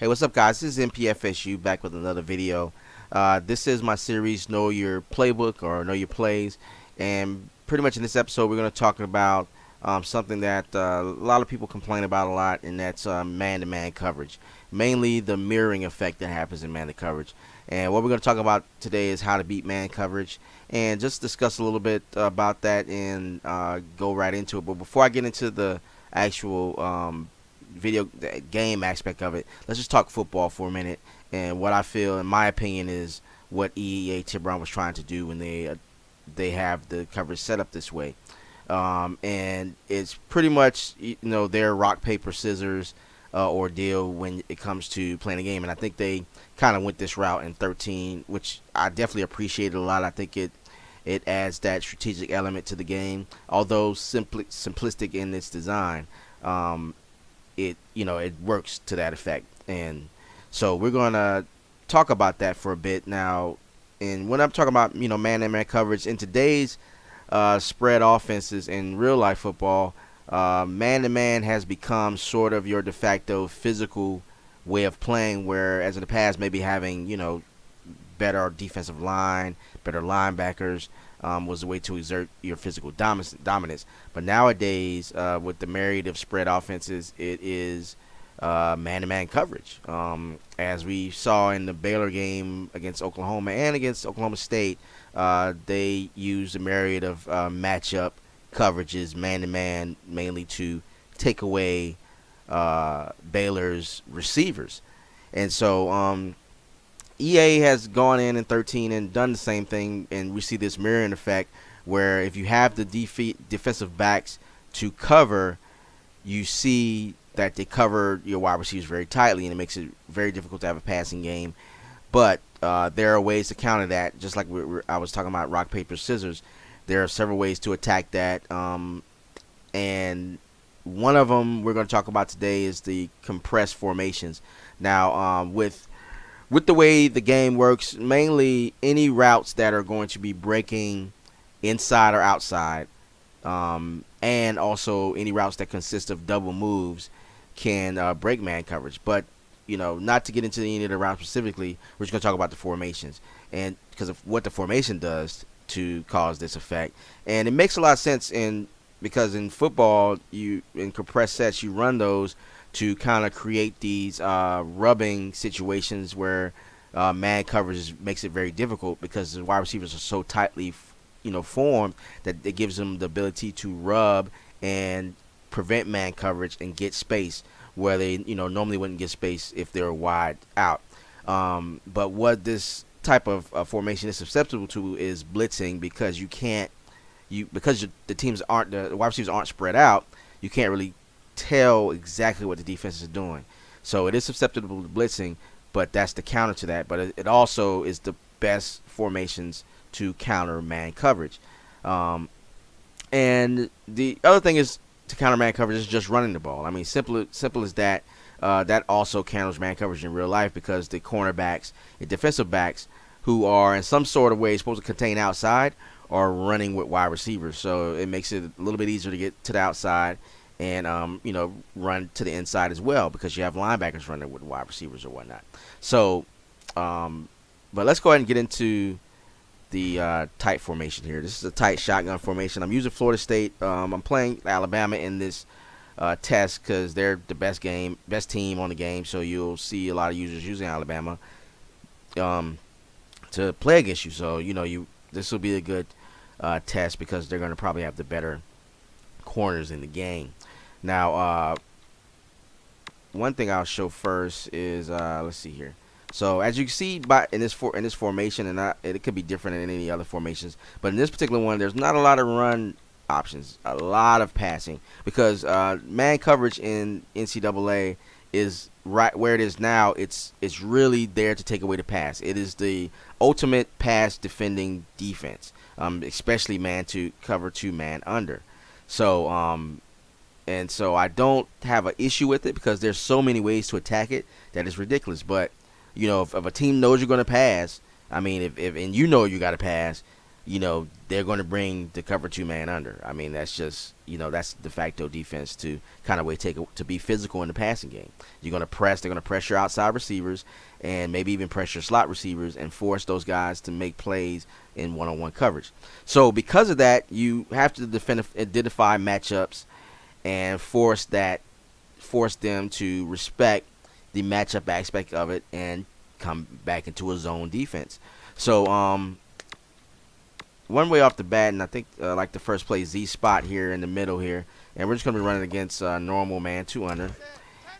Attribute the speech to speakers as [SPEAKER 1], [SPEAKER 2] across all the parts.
[SPEAKER 1] Hey, what's up, guys? This is MPFSU back with another video. This is my series, Know Your Playbook or Know Your Plays. And pretty much in this episode, we're going to talk about something that a lot of people complain about a lot, and that's man-to-man coverage. Mainly the mirroring effect that happens in man-to coverage. And what we're going to talk about today is how to beat man coverage, and just discuss a little bit about that and go right into it. But before I get into the actual video game aspect of it, let's just talk football for a minute. And what I feel, in my opinion, is what EA Tiburon was trying to do when they have the coverage set up this way. And it's pretty much, their rock paper scissors ordeal when it comes to playing a game. And I think they kind of went this route in 13, which I definitely appreciated a lot. I think it adds that strategic element to the game, although simplistic in its design. It works to that effect. And so we're going to talk about that for a bit now. And when I'm talking about, man-to-man coverage in today's spread offenses in real life football, man-to-man has become sort of your de facto physical way of playing, whereas in the past maybe having, better defensive line, better linebackers, was a way to exert your physical dominance. But nowadays, with the myriad of spread offenses, it is man-to-man coverage. As we saw in the Baylor game against Oklahoma and against Oklahoma State, they used a myriad of matchup coverages, man-to-man, mainly to take away Baylor's receivers. And so EA has gone in 13 and done the same thing, and we see this mirroring effect where if you have the defensive backs to cover, you see that they cover your wide receivers very tightly, and it makes it very difficult to have a passing game. But there are ways to counter that, just like I was talking about rock, paper, scissors. There are several ways to attack that, and one of them we're going to talk about today is the compressed formations. Now, with the way the game works, mainly any routes that are going to be breaking inside or outside, and also any routes that consist of double moves can break man coverage. But, not to get into any of the routes specifically, we're just going to talk about the formations, and because of what the formation does to cause this effect. And it makes a lot of sense because in football, in compressed sets, you run those to kind of create these rubbing situations where man coverage makes it very difficult because the wide receivers are so tightly formed that it gives them the ability to rub and prevent man coverage and get space where they normally wouldn't get space if they're wide out. But what this type of formation is susceptible to is blitzing, because the wide receivers aren't spread out, you can't really tell exactly what the defense is doing. So it is susceptible to blitzing, but that's the counter to that. But it also is the best formations to counter man coverage. And the other thing is to counter man coverage is just running the ball. I mean, simple as that. That also counters man coverage in real life, because the cornerbacks and defensive backs, who are in some sort of way supposed to contain outside, are running with wide receivers. So it makes it a little bit easier to get to the outside and run to the inside as well, because you have linebackers running with wide receivers or whatnot. So, but let's go ahead and get into the tight formation here. This is a tight shotgun formation. I'm using Florida State. I'm playing Alabama in this test because they're the best team on the game. So you'll see a lot of users using Alabama to play against you. So this will be a good test because they're going to probably have the better corners in the game. Now, one thing I'll show first is let's see here. So as you can see in this formation, and it could be different in any other formations, but in this particular one, there's not a lot of run options, a lot of passing, because man coverage in NCAA is right where it is now. It's really there to take away the pass. It is the ultimate pass defending defense, especially man to cover two man under. So and so I don't have an issue with it because there's so many ways to attack it that it's ridiculous. But if a team knows you're going to pass, I mean, if you got to pass, they're going to bring the cover 2 man under. I mean, that's just, that's de facto defense to kind of way to be physical in the passing game. You're going to press, they're going to press your outside receivers and maybe even press your slot receivers and force those guys to make plays in one-on-one coverage. So because of that, you have to identify matchups and force them to respect the matchup aspect of it and come back into a zone defense. So one way off the bat, and I think like the first play, Z spot here in the middle here, and we're just going to be running against normal man 2 under.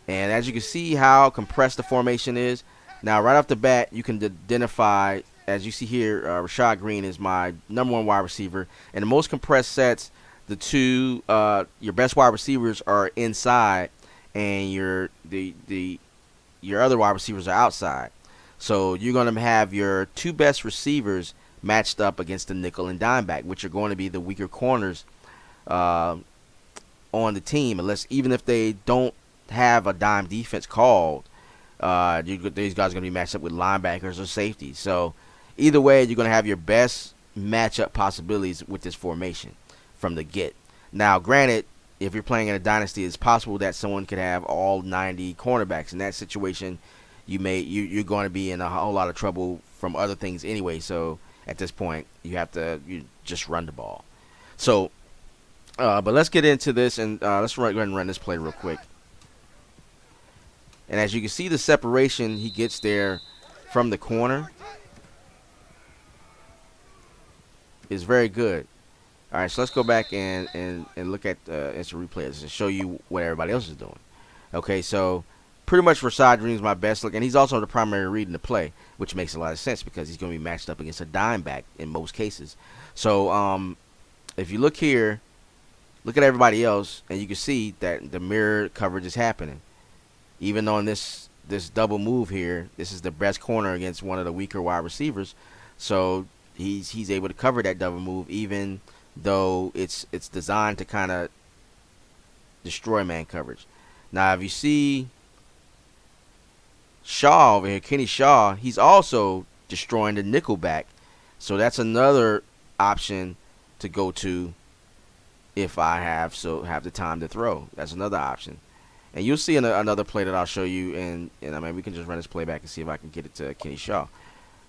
[SPEAKER 1] And as you can see how compressed the formation is, now right off the bat you can identify, as you see here, Rashad Green is my #1 wide receiver. And the most compressed sets, your best wide receivers are inside, and your other wide receivers are outside. So you're going to have your 2 best receivers matched up against the nickel and dime back, which are going to be the weaker corners on the team, even if they don't have a dime defense called. These guys are going to be matched up with linebackers or safeties. So either way, you're going to have your best matchup possibilities with this formation from the get. Now, granted, if you're playing in a dynasty, it's possible that someone could have all 90 cornerbacks. In that situation, you're going to be in a whole lot of trouble from other things anyway. So at this point, you just run the ball. So, but let's get into this, and let's go ahead and run this play real quick. And as you can see, the separation he gets there from the corner is very good. All right, so let's go back and look at instant replays and show you what everybody else is doing. Okay, so pretty much Rashad Green is my best look, and he's also the primary read in the play, which makes a lot of sense because he's going to be matched up against a dime back in most cases. So if you look here, look at everybody else, and you can see that the mirror coverage is happening. Even on this double move here, this is the best corner against one of the weaker wide receivers. So he's able to cover that double move, even though it's designed to kind of destroy man coverage. Now, if you see Shaw over here, Kenny Shaw, he's also destroying the nickel back. So that's another option to go to if I have the time to throw. That's another option. And you'll see another play that I'll show you, and I mean, we can just run this play back and see if I can get it to Kenny Shaw.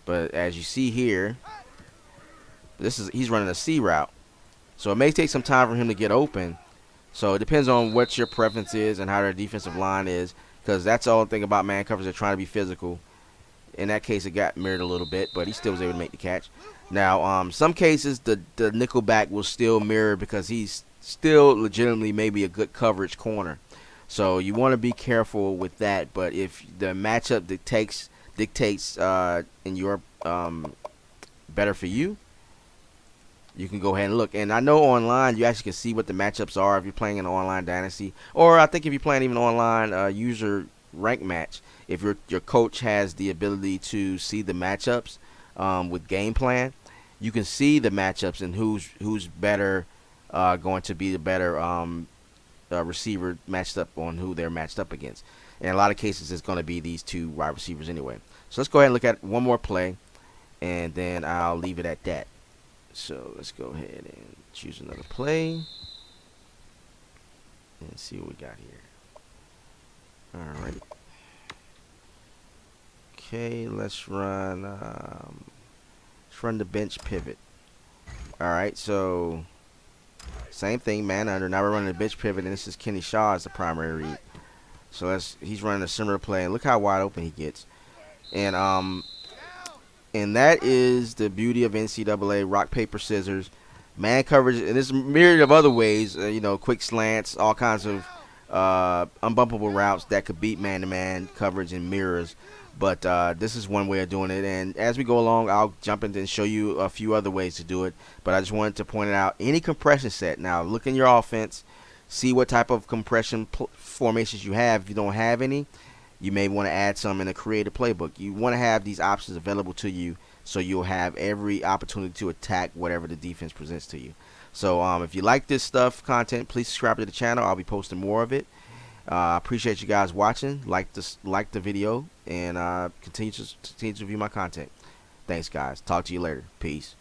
[SPEAKER 1] But as you see here, he's running a C route. So it may take some time for him to get open. So it depends on what your preference is and how their defensive line is, because that's the only thing about man coverage. They're trying to be physical. In that case, it got mirrored a little bit, but he still was able to make the catch. Now, some cases, the nickelback will still mirror because he's still legitimately maybe a good coverage corner. So you want to be careful with that. But if the matchup dictates in your better for you, you can go ahead and look. And I know online you actually can see what the matchups are if you're playing an online dynasty, or I think if you're playing even online user rank match, if your coach has the ability to see the matchups with game plan, you can see the matchups and who's better going to be the better receiver matched up on who they're matched up against. In a lot of cases, it's going to be these 2 wide receivers anyway. So let's go ahead and look at one more play, and then I'll leave it at that. So let's go ahead and choose another play and see what we got here. All right. Okay, let's run the bench pivot. All right, so same thing, man under. Now we're running the bench pivot, and this is Kenny Shaw as the primary read. So he's running a similar play, and look how wide open he gets. And that is the beauty of NCAA rock, paper, scissors. Man coverage, and there's a myriad of other ways, quick slants, all kinds of unbumpable routes that could beat man-to-man coverage and mirrors. But this is one way of doing it. And as we go along, I'll jump in and show you a few other ways to do it. But I just wanted to point it out. Any compression set. Now, look in your offense. See what type of compression formations you have. If you don't have any, you may want to add some in a creative playbook. You want to have these options available to you so you'll have every opportunity to attack whatever the defense presents to you. So if you like this content, please subscribe to the channel. I'll be posting more of it. I appreciate you guys watching. Like the video, and continue to view my content. Thanks, guys. Talk to you later. Peace.